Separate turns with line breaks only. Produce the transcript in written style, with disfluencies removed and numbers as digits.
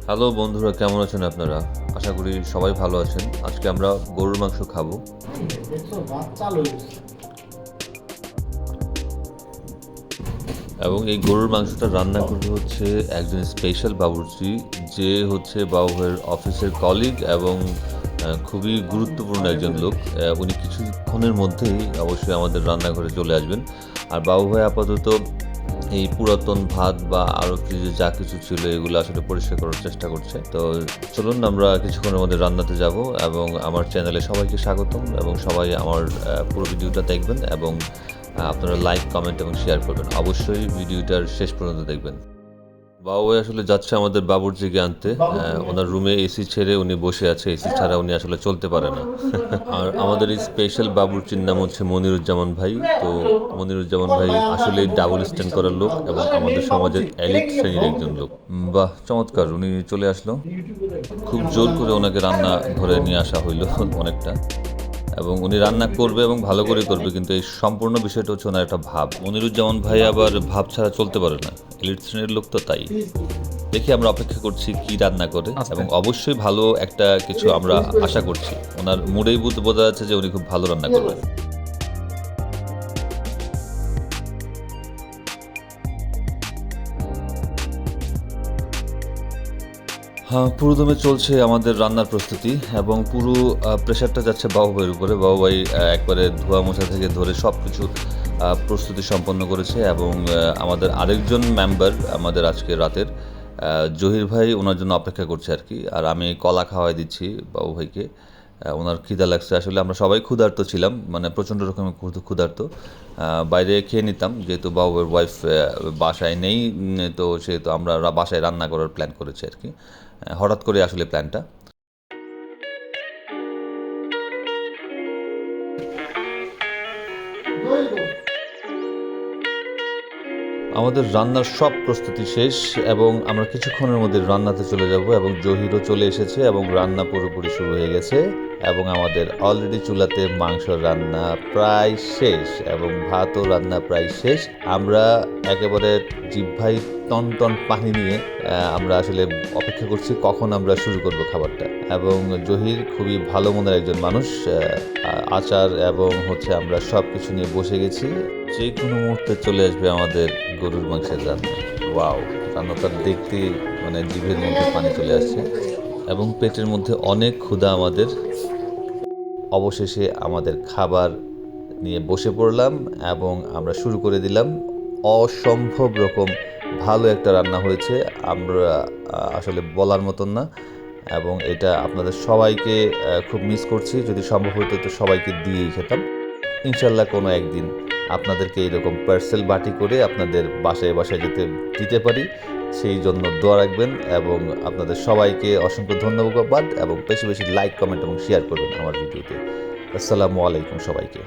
Hello বন্ধুরা, কেমন আছেন আপনারা? আশা করি সবাই ভালো আছেন। আজকে আমরা গরুর মাংস খাবো এবং এই গরুর মাংসটা রান্না করবে হচ্ছে একজন স্পেশাল বাবুর্চি, যে হচ্ছে বাবু ভাইয়ের অফিসের কলিগ এবং খুবই গুরুত্বপূর্ণ একজন লোক। উনি কিছুক্ষণের মধ্যেই অবশ্যই আমাদের রান্নাঘরে চলে আসবেন। আর বাবু ভাই আপাতত এই পুরাতন ভাত বা আরও যা কিছু ছিল এগুলো আসলে পরিষ্কার করার চেষ্টা করছে। তো চলুন আমরা কিছুক্ষণের মধ্যে রান্নাতে যাব এবং আমার চ্যানেলে সবাইকে স্বাগতম এবং সবাই আমার পুরো ভিডিওটা দেখবেন এবং আপনারা লাইক, কমেন্ট এবং শেয়ার করবেন। অবশ্যই ভিডিওটার শেষ পর্যন্ত দেখবেন। বাবু আসলে যাচ্ছে আমাদের বাবুর্চিকে আনতে। ওনার রুমে এসি ছেড়ে উনি বসে আছে, এসি ছাড়া উনি আসলে চলতে পারে না। আর আমাদের এই স্পেশাল বাবুর্চির নাম হচ্ছে মনিরুজ্জামান ভাই। তো মনিরুজ্জামান ভাই আসলে ডাবল স্ট্যান্ড করার লোক এবং আমাদের সমাজের এলিট শ্রেণীর একজন লোক। বাহ, চমৎকার, উনি চলে আসলো। খুব জোর করে ওনাকে রান্না ঘরে নিয়ে আসা হইলো অনেকটা, এবং উনি রান্না করবে এবং ভালো করে করবে, কিন্তু এই সম্পূর্ণ বিষয়টা হচ্ছে ওনার একটা ভাব। মনিরুজ্জামান ভাই আবার ভাব ছাড়া চলতে পারে না, এলিট শ্রেণীর লোক তো তাই। দেখি আমরা অপেক্ষা করছি কি রান্না করে, এবং অবশ্যই ভালো একটা কিছু আমরা আশা করছি। ওনার মুডেই বোঝা যাচ্ছে যে উনি খুব ভালো রান্না করবেন। হ্যাঁ, পুরোদমে চলছে আমাদের রান্নার প্রস্তুতি এবং পুরো প্রেশারটা যাচ্ছে বাবু ভাইয়ের উপরে। বাবু ভাই একবারে ধোয়া মোছা থেকে ধরে সব কিছু প্রস্তুতি সম্পন্ন করেছে এবং আমাদের আরেকজন মেম্বার আমাদের আজকে রাতের জহির ভাই ওনার জন্য অপেক্ষা করছে আর কি। আর আমি কলা খাওয়াই দিচ্ছি বাবু ভাইকে। ওনার খিদা লাগছে, আসলে আমরা সবাই ক্ষুধার্ত ছিলাম, মানে প্রচণ্ড রকমের ক্ষুধার্ত। বাইরে খেয়ে নিতাম, যেহেতু বাবুর ওয়াইফ বাসায় নেই, তো সেহেতু আমরা বাসায় রান্না করার প্ল্যান করেছি আর কি। হঠাৎ করে আসলে প্ল্যানটা। আমাদের রান্নার সব প্রস্তুতি শেষ এবং আমরা কিছুক্ষণের মধ্যে রান্নাতে চলে যাব এবং জহিরও চলে এসেছে এবং রান্না পুরোপুরি শুরু হয়ে গেছে এবং আমাদের অলরেডি চুলাতে মাংস রান্না প্রায় শেষ এবং ভাতও রান্না প্রায় শেষ। আমরা একেবারে জিহ্বায় টন টন পানি নিয়ে আমরা আসলে অপেক্ষা করছি কখন আমরা শুরু করব খাবারটা। এবং জহির খুবই ভালো মনের একজন মানুষ, আচার এবং হচ্ছে আমরা সব কিছু নিয়ে বসে গেছি। যে কোনো মুহূর্তে চলে আসবে আমাদের গরুর মাংসের রান্না। ওয়াও, রান্নাটা দেখতে মানে জিভের মধ্যে পানি চলে আসছে এবং পেটের মধ্যে অনেক ক্ষুধা আমাদের। অবশেষে আমাদের খাবার নিয়ে বসে পড়লাম এবং আমরা শুরু করে দিলাম। অসম্ভব রকম ভালো একটা রান্না হয়েছে, আমরা আসলে বলার মতন না। এবং এটা আপনাদের সবাইকে খুব মিস করছি। যদি সম্ভব হতো তো সবাইকে দিয়েই খেতাম। ইনশাল্লাহ কোনো একদিন আপনাদেরকে এইরকম পার্সেল বাটি করে আপনাদের বাসায় বাসায় যেতে দিতে পারি, সেই জন্য দোয়া রাখবেন। এবং আপনাদের সবাইকে অসংখ্য ধন্যবাদ এবং বেশি বেশি লাইক, কমেন্ট এবং শেয়ার করবেন আমার ভিডিওতে। আসসালামু আলাইকুম সবাইকে।